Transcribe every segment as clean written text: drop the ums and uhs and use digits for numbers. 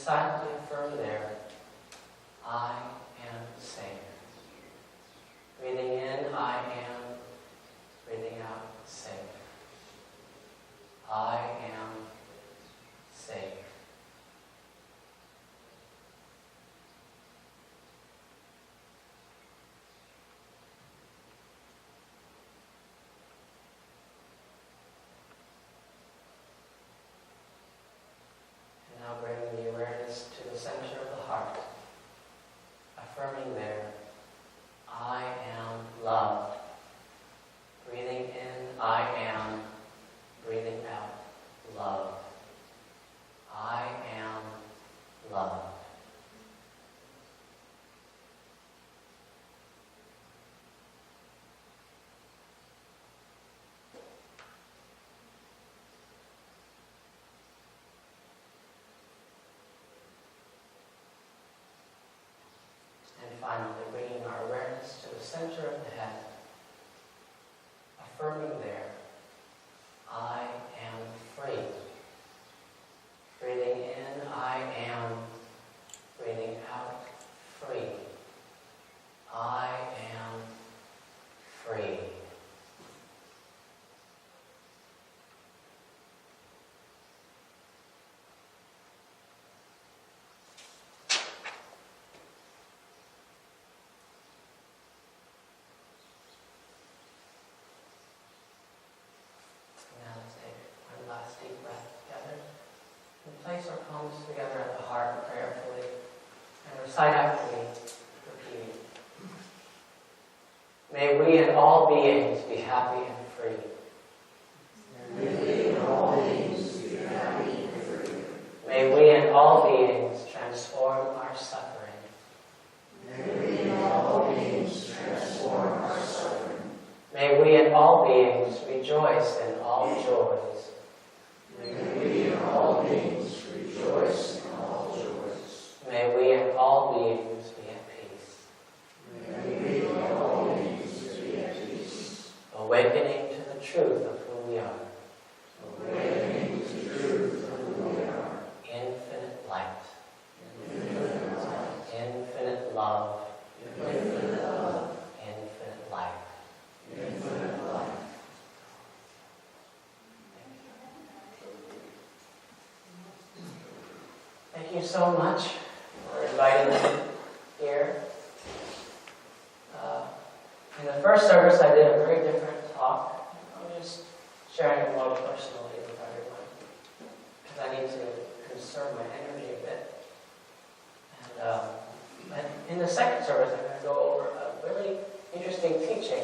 silently affirm there, I am safe. Breathing in, I am. Breathing out, safe. I am safe. And now bring the awareness to the center of the heart, affirming there, I am loved. Breathing in, I am. Breathing out, love. I am loved. And finally, bringing our awareness to the center of the head, affirming there, I am free. Breathing in, I am. Breathing out, free. I am free. Now let's take one last deep breath together and place our palms together at the heart prayerfully and recite after me, repeating. May we and all beings be happy and free. May we and all beings be happy and free. May we and all beings transform our suffering. May we and all beings transform our suffering. May we and all beings rejoice in all joys. May we and all beings rejoice in all joys. May we and all beings be at peace. May we and all beings be at peace. Awakening to the truth of who we are. Awakening to the truth of who we are. Infinite light. Infinite light. Infinite love. Infinite love. Infinite life. Infinite life. Thank you so much for inviting me here. In the first service, I did a very different talk. I'm just sharing it more personally with everyone because I need to conserve my energy a bit. And in the second service, I'm going to go over a really interesting teaching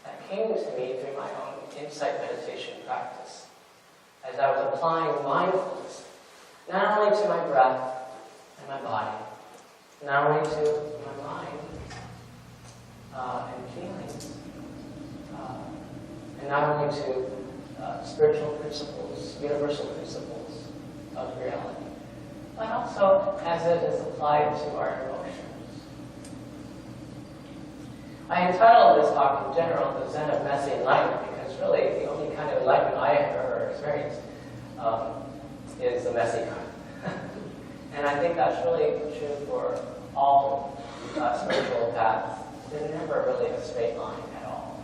that came to me through my own insight meditation practice as I was applying mindfulness, not only to my breath and my body, not only to my mind and feelings, and not only to spiritual principles, universal principles of reality, but also as it is applied to our emotions. I entitled this talk in general, The Zen of Messy Enlightenment, because really the only kind of enlightenment I have ever experienced is the messy kind. And I think that's really true for all spiritual paths. They're never really a straight line at all.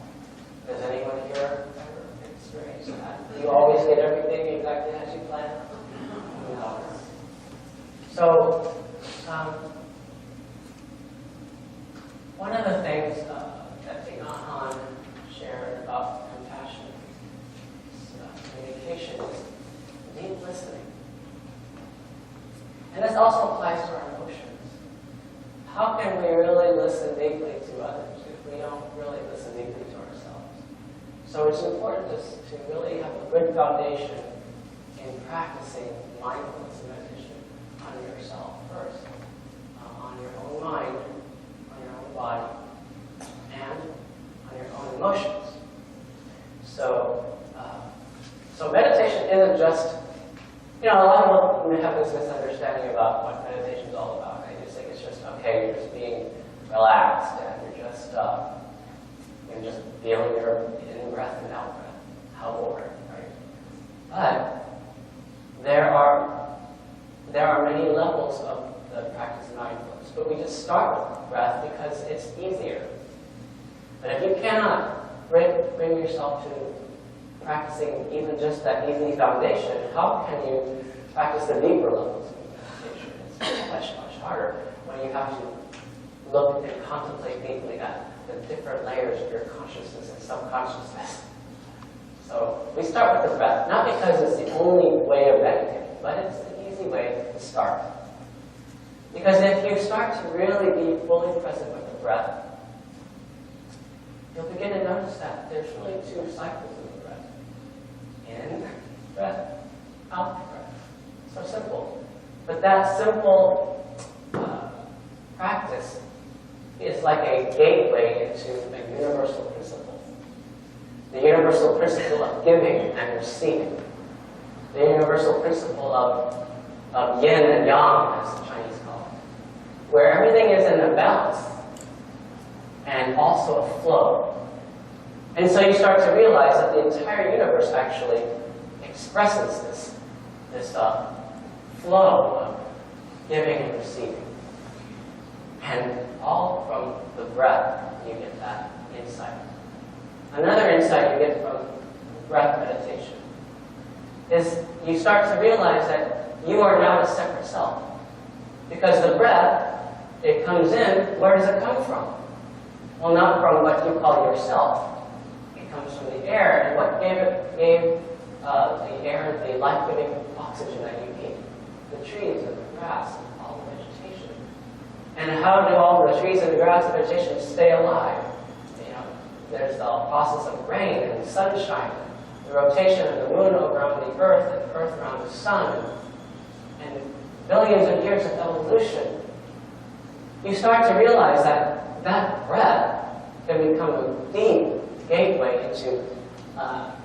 Does anyone here ever experience that? You always get everything exactly as you plan? No. So, one of the things that Thich Nhat Hanh shared about compassion, communication, is deep listening. And this also applies to our emotions. How can we really listen deeply to others if we don't really listen deeply to ourselves? So it's important to really have a good foundation in practicing mindfulness and meditation on yourself first, on your own mind, on your own body, and on your own emotions. So meditation isn't just, a lot of people have this misunderstanding about what meditation is all about. They just think it's just, okay, you're just being relaxed and you're just feeling your in-breath and out-breath. How boring, right? But there are start with breath because it's easier. But if you cannot bring yourself to practicing even just that easy foundation, how can you practice the deeper levels of meditation? It's much, much harder when you have to look and contemplate deeply at the different layers of your consciousness and subconsciousness. So we start with the breath, not because it's the only way of meditating, but it's the easy way to start. Because if you start to really be fully present with the breath, you'll begin to notice that there's really two cycles of the breath. In breath, out breath. So simple. But that simple practice is like a gateway into a universal principle. The universal principle of giving and receiving. The universal principle of yin and yang, as the Chinese call it. Where everything is in a balance and also a flow. And so you start to realize that the entire universe actually expresses this flow of giving and receiving. And all from the breath, you get that insight. Another insight you get from breath meditation is you start to realize that you are not a separate self. Because the breath, it comes in, where does it come from? Well, not from what you call yourself. It comes from the air, and what gave the air the life-giving oxygen that you need? The trees and the grass and all the vegetation. And how do all the trees and the grass and vegetation stay alive? You know, there's the process of rain and sunshine, the rotation of the moon around the earth and the earth around the sun, and billions of years of evolution. You start to realize that that breath can become a deep gateway into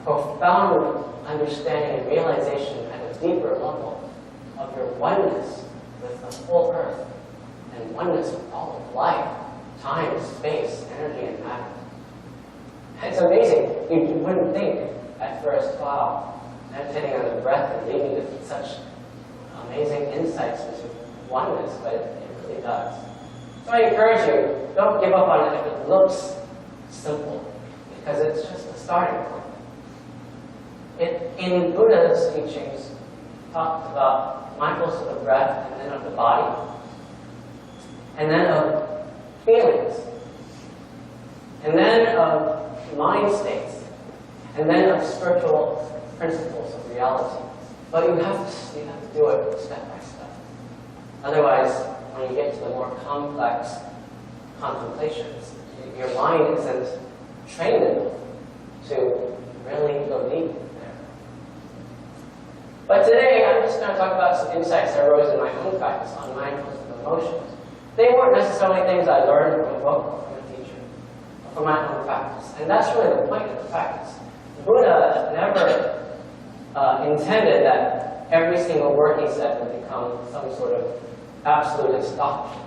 profound understanding and realization at a deeper level of your oneness with the whole earth and oneness with all of life, time, space, energy, and matter. It's amazing. You wouldn't think at first, wow, meditating on the breath and leaving with such amazing insights into oneness, but it really does. So I encourage you, don't give up on it if it looks simple, because it's just a starting point. In Buddha's teachings, talked about mindfulness of the breath and then of the body, and then of feelings, and then of mind states, and then of spiritual principles of reality. But you have to do it step by step. Otherwise, when you get to the more complex contemplations, your mind isn't trained enough to really go deep there. But today, I'm just going to talk about some insights that arose in my own practice on mindfulness of emotions. They weren't necessarily things I learned from a book or from a teacher, or from my own practice. And that's really the point of the practice. Buddha never intended that every single word he said would become some sort of absolutist doctrine.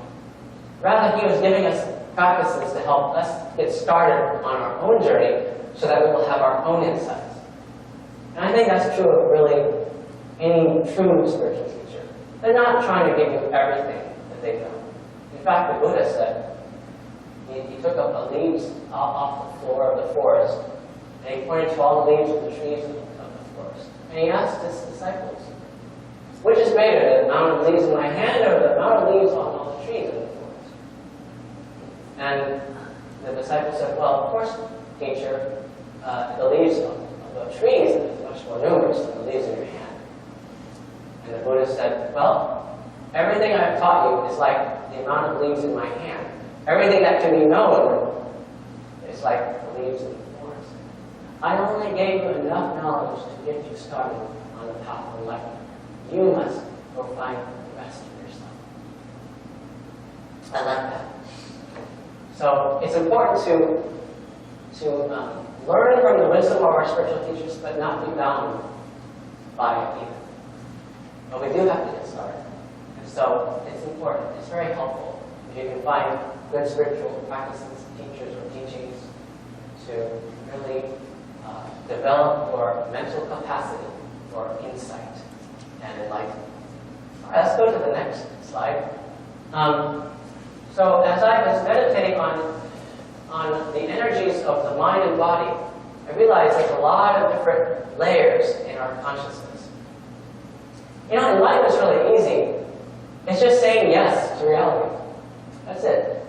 Rather, he was giving us practices to help us get started on our own journey so that we will have our own insights. And I think that's true of really any true spiritual teacher. They're not trying to give you everything that they know. In fact, the Buddha said, he took up the leaves off the floor of the forest, and he pointed to all the leaves of the trees of the forest. And he asked his disciples, which is greater, the amount of leaves in my hand or the amount of leaves on all the trees in the forest? And the disciple said, well, of course, teacher, the leaves of the trees is much more numerous than the leaves in your hand. And the Buddha said, well, everything I've taught you is like the amount of leaves in my hand. Everything that can be known is like the leaves in the forest. I only gave you enough knowledge to get you started on the path of enlightenment. You must go find the rest of yourself. I like that. So it's important to learn from the wisdom of our spiritual teachers, but not be bound by it either. But we do have to get started. And so it's important, it's very helpful if you can find good spiritual practices, teachers, or teachings to really develop your mental capacity for insight and enlightenment. All right, let's go to the next slide. So as I was meditating on the energies of the mind and body, I realized there's a lot of different layers in our consciousness. You know, enlightenment is really easy. It's just saying yes to reality. That's it.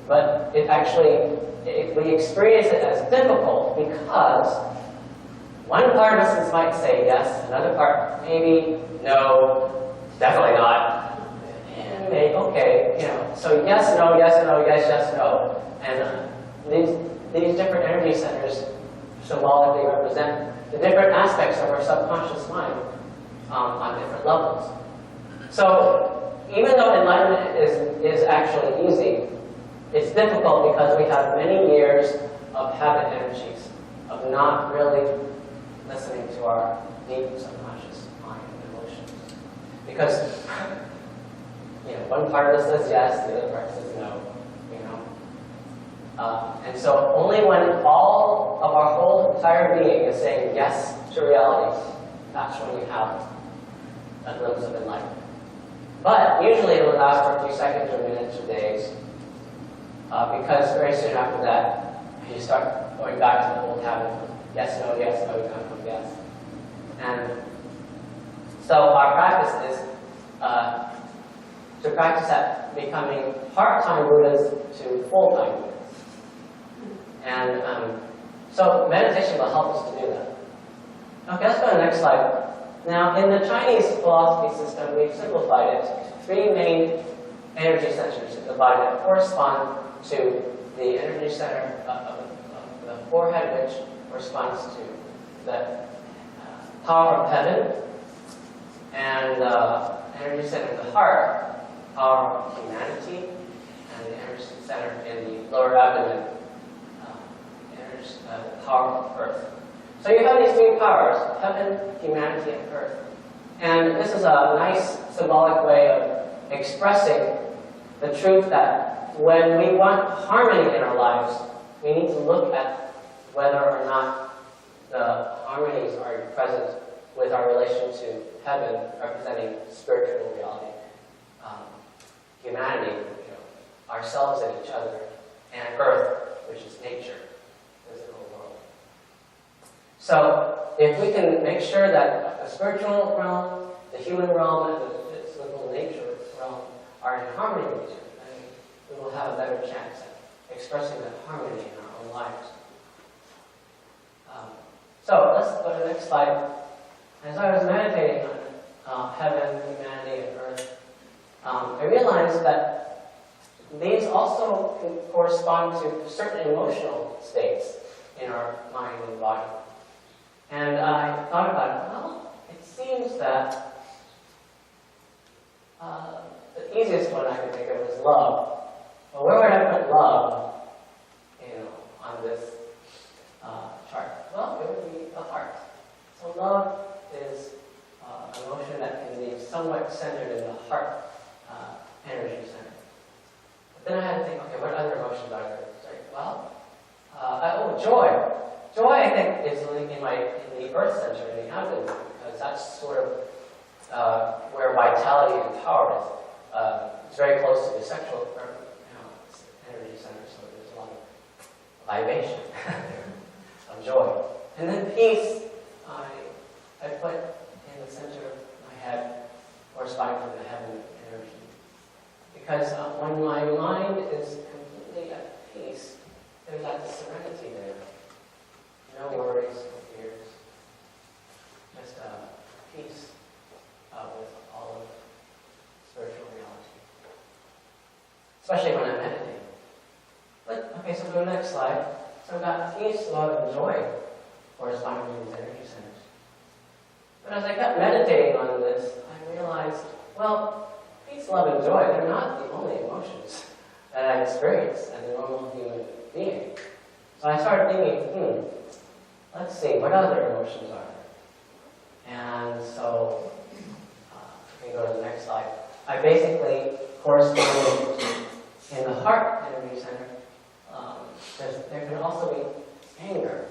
But it actually, we experience it as difficult because one part of us might say yes, another part maybe no, definitely not, and maybe okay, you know. So yes, no, yes, no, yes, no. And these different energy centers symbolically represent the different aspects of our subconscious mind on different levels. So even though enlightenment is actually easy, it's difficult because we have many years of habit energies, of not really listening to our deep subconscious mind and emotions. Because you know, one part of us says yes, the other part says no, you know. And so only when all of our whole entire being is saying yes to reality, that's when we have a glimpse of enlightenment. But usually it will last for a few seconds or minutes or days, because very soon after that, you start going back to the old habit of yes, no, yes, yes. And so our practice is to practice at becoming part-time Buddhas to full-time Buddhas. And so meditation will help us to do that. Okay, let's go to the next slide. Now, in the Chinese philosophy system, we've simplified it to three main energy centers in the body that correspond to the energy center of the forehead, which corresponds to the power of heaven, and the energy center of the heart, power of humanity, and the energy center in the lower abdomen, the power of earth. So you have these three powers, heaven, humanity, and earth. And this is a nice symbolic way of expressing the truth that when we want harmony in our lives, we need to look at whether or not the harmonies are present with our relation to heaven, representing spiritual reality, humanity, you know, ourselves and each other, and earth, which is nature, physical world. So if we can make sure that the spiritual realm, the human realm, and the physical nature realm are in harmony with each other, then we will have a better chance at expressing that harmony in our own lives. So let's go to the next slide. As I was meditating on heaven, humanity, and earth, I realized that these also can correspond to certain emotional states in our mind and body. And I thought about it. Well, it seems that the easiest one I could think of is love. Well, where would I put love, you know, on this chart? Well, it would be the heart. So love is an emotion that can be somewhat centered in the heart energy center. But then I had to think, okay, what other emotions are there? It's like, well, joy. Joy, I think, is in the earth center, in the abdomen, because that's sort of where vitality and power is. It's very close to the sexual energy center, so there's a lot of libation of joy. And then peace, I put in the center of my head, corresponding to the heaven energy. Because when my mind is completely at peace, there's that serenity there. No worries, no fears. Just peace with all of spiritual reality. Especially when I'm meditating. Okay, so go to the next slide. So I've got peace, love, and joy corresponding to these energy centers. But as I kept meditating on this, I realized, well, peace, love, and joy, they're not the only emotions that I experience as a normal human being. So I started thinking, let's see, what other emotions are there? And so, we can go to the next slide. I basically corresponded in the heart energy center. There can also be anger.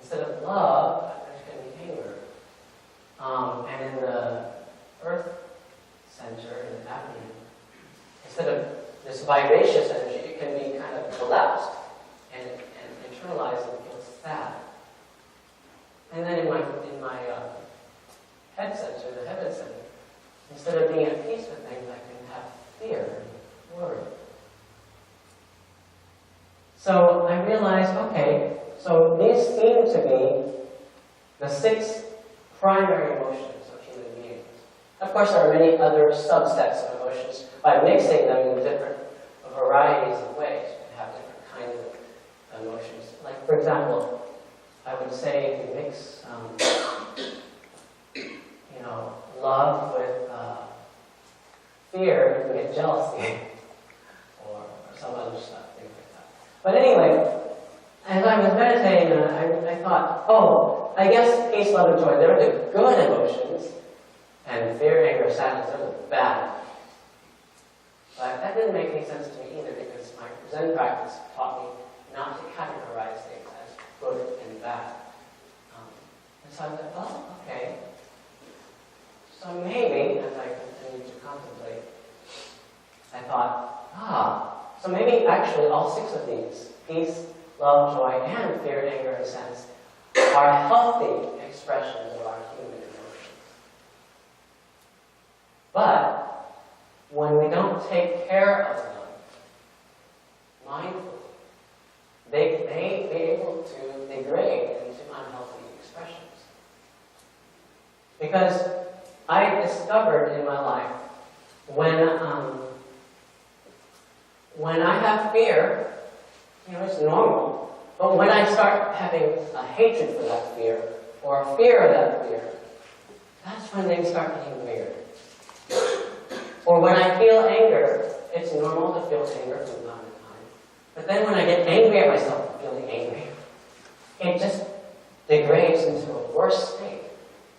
Instead of love, there can be anger. And in the earth center, in the abdomen, instead of this vivacious energy, it can be kind of collapsed and internalized and feel sad. And then in my head center, the heaven center, instead of being at peace with things, I can have fear and worry. So I realized, okay, so these seem to be the 6 primary emotions of human beings. Of course, there are many other subsets of emotions. By mixing them in different varieties of ways, you have different kinds of emotions. Like, for example, I would say if you mix, love with fear, you can get jealousy, or some other stuff, things like that. But anyway, as I was meditating, I thought, oh, I guess peace, love, and joy, they're the good emotions, and fear, anger, sadness, they're the bad. But that didn't make any sense to me either, because my Zen practice taught me not to categorize things as good and bad. And so I thought, oh, okay. So maybe, as I continued to contemplate, I thought, so maybe actually all 6 of these, peace, love, joy, and fear, anger, and sadness, are healthy expressions of our human emotions. But when we don't take care of them mindfully, they may be able to degrade into unhealthy expressions. Because I discovered in my life when I have fear, it's normal. But when I start having a hatred for that fear, or a fear of that fear, that's when things start getting weird. Or when I feel anger, it's normal to feel anger from time to time. But then when I get angry at myself for feeling angry, it just degrades into a worse state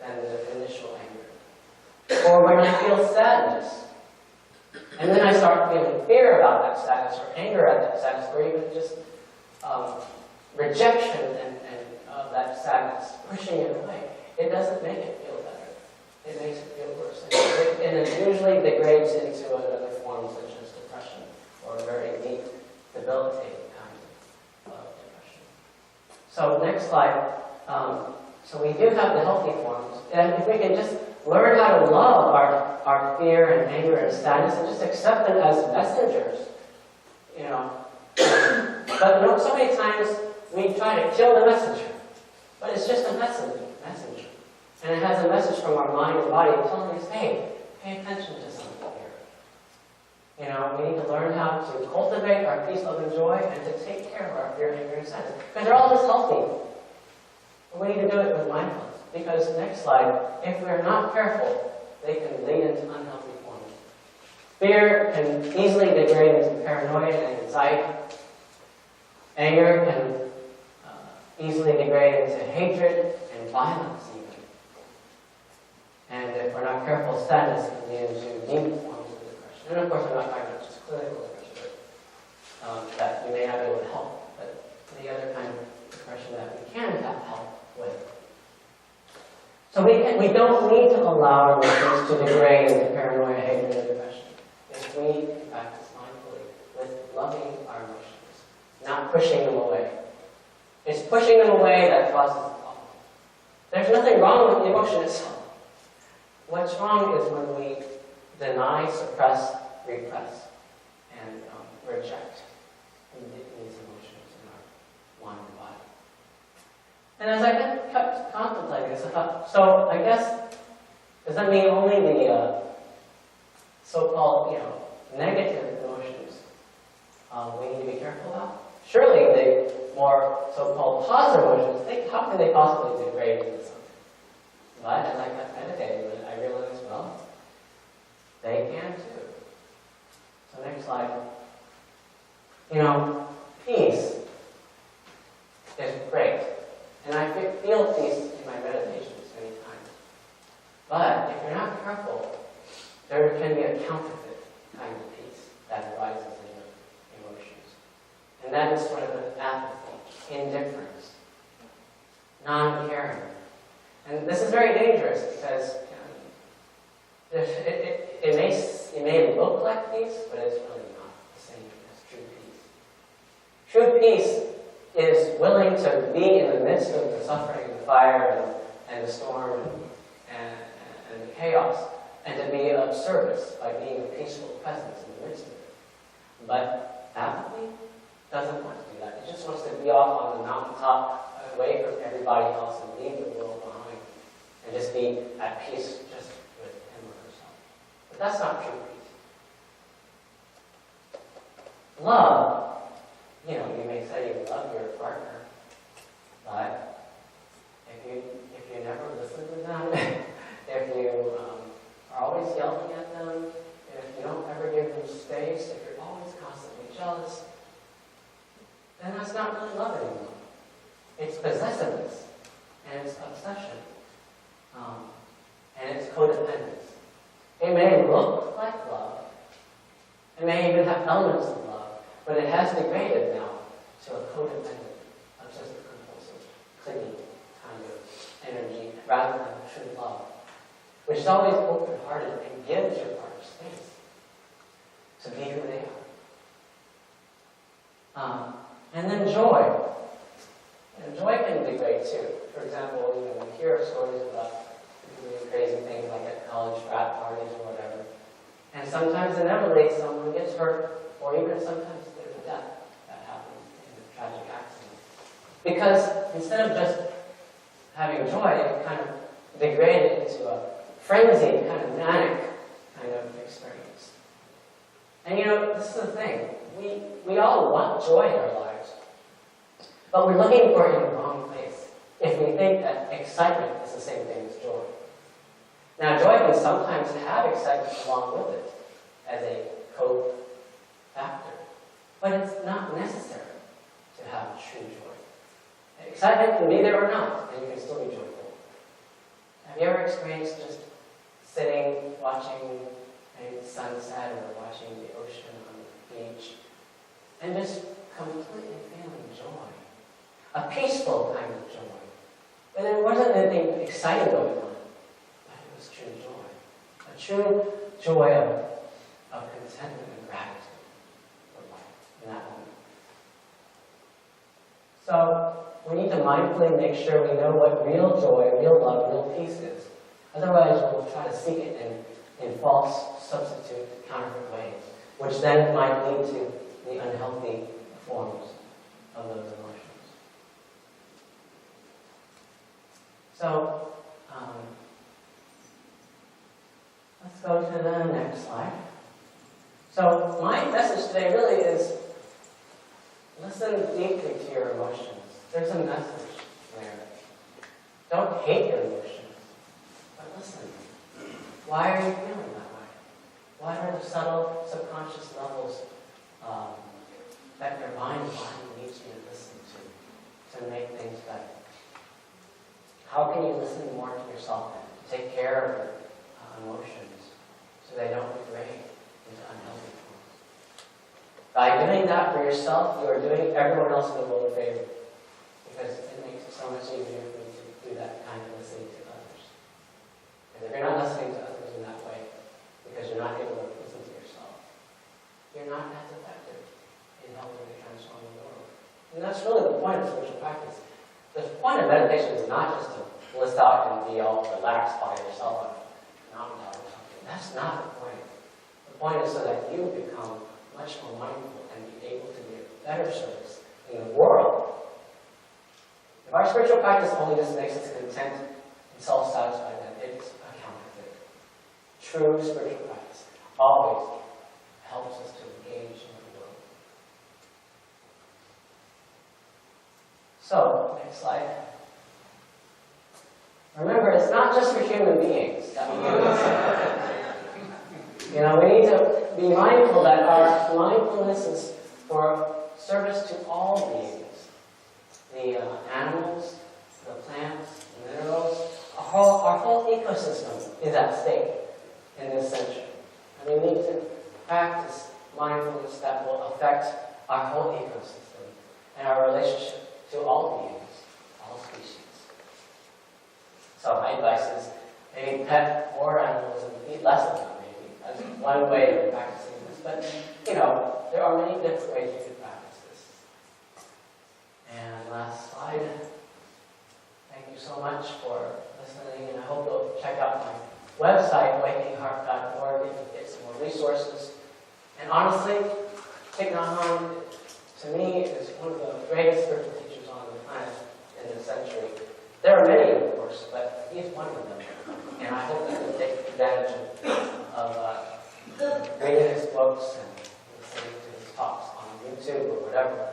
than the initial anger. Or when I feel sadness, and then I start feeling fear about that sadness, or anger at that sadness, or even just rejection and of that sadness, pushing it away, it doesn't make it feel better. It makes it feel worse. And it usually degrades into another form, such as depression, or a very deep, debilitating kind of depression. So next slide. So we do have the healthy forms. And if we can just learn how to love our fear and anger and sadness and just accept them as messengers, But so many times we try to kill the messenger. But it's just a messenger. And it has a message from our mind and body telling us, hey, pay attention to something here. We need to learn how to cultivate our peace, love, and joy, and to take care of our fear, anger, and sadness. Because they're all just healthy. We need to do it with mindfulness. Because, next slide, if we're not careful, they can lead into unhealthy forms. Fear can easily degrade into paranoia and anxiety. Anger can easily degrade into hatred and violence even. And if we're not careful, sadness can lead into deep forms of depression. And of course, I'm not talking about just clinical depression, but that we may not be able to help, but the other kind of depression that we can have help with. So we don't need to allow our emotions to degrade into paranoia, hatred, and depression. If we practice mindfully with loving our emotions, not pushing them away. It's pushing them away that causes the problem. There's nothing wrong with the emotion itself. What's wrong is when we deny, suppress, repress, and reject these emotions in our mind and body. And as I kept contemplating this, I thought, so I guess, does that mean only the so-called, negative emotions we need to be careful about? Surely the more so-called positive emotions, how can they possibly degrade into something? But as I kept meditating, I realized, well, they can too. So next slide. Peace is great. And I feel peace in my meditations many times. But if you're not careful, there can be a counterfeit kind of peace that arises in your emotions. And that is sort of an apathy, indifference, non-caring. And this is very dangerous because it may look like peace, but it's really not the same True peace is willing to be in the midst of the suffering, the fire, and the storm, and the chaos, and to be of service by being a peaceful presence in the midst of it. But apathy doesn't want to do that. It just wants to be off on the mountaintop, away from everybody else, and leave the world behind, and just be at peace just with him or herself. But that's not true peace. Love, you may say you love your partner, but if you never listen to them, if you are always yelling at them, if you don't ever give them space, if you're always constantly jealous, then that's not really love anymore. It's possessiveness, and it's obsession, and it's codependence. It may look like love, it may even have elements of love, but it has degraded now to a codependent, obsessive, compulsive, clinging kind of energy, rather than true love, which is always open-hearted and gives your partner space to be who they are. And then joy. And joy can be great too. For example, we hear stories about people doing crazy things like at college frat parties or whatever. And sometimes inevitably someone gets hurt, or even sometimes there's a death that happens in a tragic accident. Because instead of just having joy, it kind of degraded into a frenzied, kind of manic kind of experience. And this is the thing. We all want joy in our lives. But we're looking for it in the wrong place if we think that excitement is the same thing as joy. Now, joy can sometimes have excitement along with it as a co-factor, but it's not necessary to have true joy. Excitement can be there or not, and you can still be joyful. Have you ever experienced just sitting, watching maybe the sunset or watching the ocean on the beach, and just completely feeling joy? A peaceful kind of joy. But there wasn't anything exciting going on, but it was true joy. A true joy of contentment and gratitude for life in that moment. So we need to mindfully make sure we know what real joy, real love, real peace is. Otherwise, we'll try to seek it in false, substitute, counterfeit ways, which then might lead to the unhealthy forms of those emotions. So, let's go to the next slide. So, my message today really is listen deeply to your emotions. There's a message there. Don't hate your emotions, but listen. Why are you feeling that way? What are the subtle, subconscious levels that your mind needs you to listen to make things better? How can you listen more to yourself and take care of your emotions so they don't degrade into unhealthy forms? By doing that for yourself, you are doing everyone else in the world a favor, because it makes it so much easier for you to do that kind of listening to others. And if you're not listening to others in that way, because you're not able to listen to yourself, you're not as effective in helping to transform the world. And that's really the point of spiritual practice. The point of meditation is not just to blissed out and be all relaxed by yourself on a mountaintop or something. That's not the point. The point is so that you become much more mindful and be able to be of better service in the world. If our spiritual practice only just makes us content and self-satisfied, then it's a counterfeit. True spiritual practice always helps us to engage in the world. So, next slide. Remember, it's not just for human beings that we do this. We need to be mindful that our mindfulness is for service to all beings. The animals, the plants, the minerals, our whole ecosystem is at stake in this century. And we need to practice mindfulness that will affect our whole ecosystem and our relationship to all beings, all species. So my advice is maybe pet more animals and eat less of them, maybe. That's one way of practicing this. But, there are many different ways you can practice this. And last slide. Thank you so much for listening, and I hope you'll check out my website, awakeningheart.org, and get some more resources. And honestly, Thich Nhat Hanh, to me, is one of the greatest spiritual teachers on the planet in this century. There are many, of course, but he's one of them. And I hope that you'll take advantage of reading his books and listening to his talks on YouTube or whatever.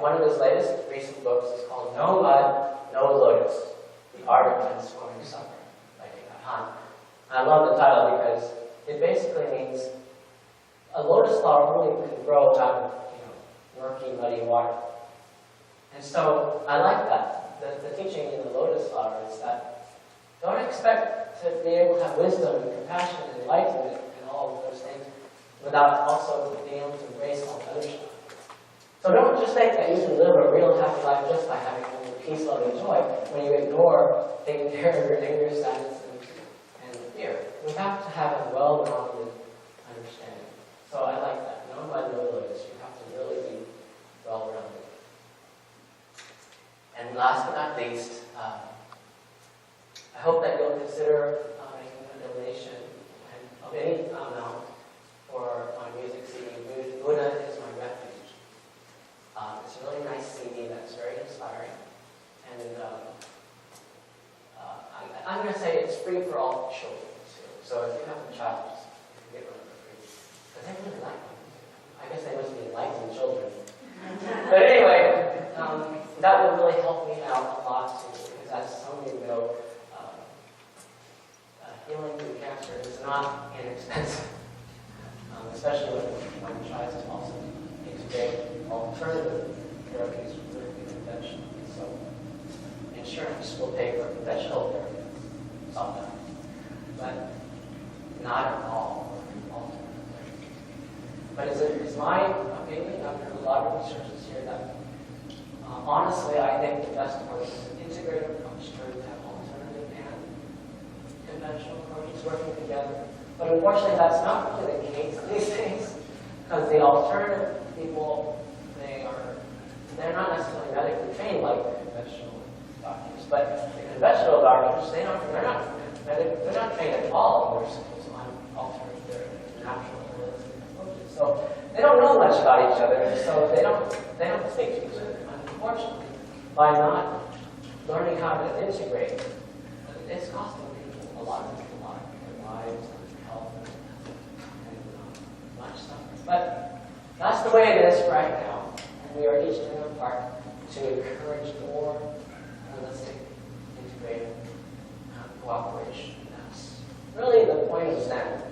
One of his latest recent books is called No Mud, No Lotus, The Art of Transforming Suffering by Thich Nhat Hanh. I love the title because it basically means a lotus flower only can grow out of murky, muddy water. And so I like that. The teaching in the lotus flower is that don't expect to be able to have wisdom and compassion and enlightenment and all of those things without also being able to embrace all the other stuff. So don't just think that you can live a real happy life just by having only peace, love, and joy when you ignore taking care of your anger, sadness, and fear. We have to have a well-rounded understanding. So I like that. No mud, no lotus. You have to really be well-rounded. And last but not least, I hope that you'll consider making a donation of any amount for my music CD, Buddha is My Refuge. It's a really nice CD that's very inspiring. And I'm going to say it's free for all children, too. So if you have a child, you can get one for free. Because they really like them. I guess they must be enlightened children. But anyway, that would really help me out a lot, too. Because as some of you know, healing through cancer is not inexpensive. Especially when one tries to also integrate alternative therapies with the conventional. So insurance will pay for conventional therapy sometimes, but not at all for alternative therapy. But it's my opinion, after a lot of researches here, that honestly I think the best approach is an integrated approach to have alternative and conventional approaches working together. But unfortunately, that's not really the case these days, because the alternative people, they're not necessarily medically trained like the conventional doctors. But the conventional doctors, they're not trained at all in their schools on alternative therapy, natural holistic approaches. So they don't know much about each other, so they don't speak to each other. Unfortunately, by not learning how to integrate, it's costing people a lot of their lives. Much suffering. But that's the way it is right now. And we are each doing our part to encourage more holistic, integrated cooperation. That's really the point of ZEN.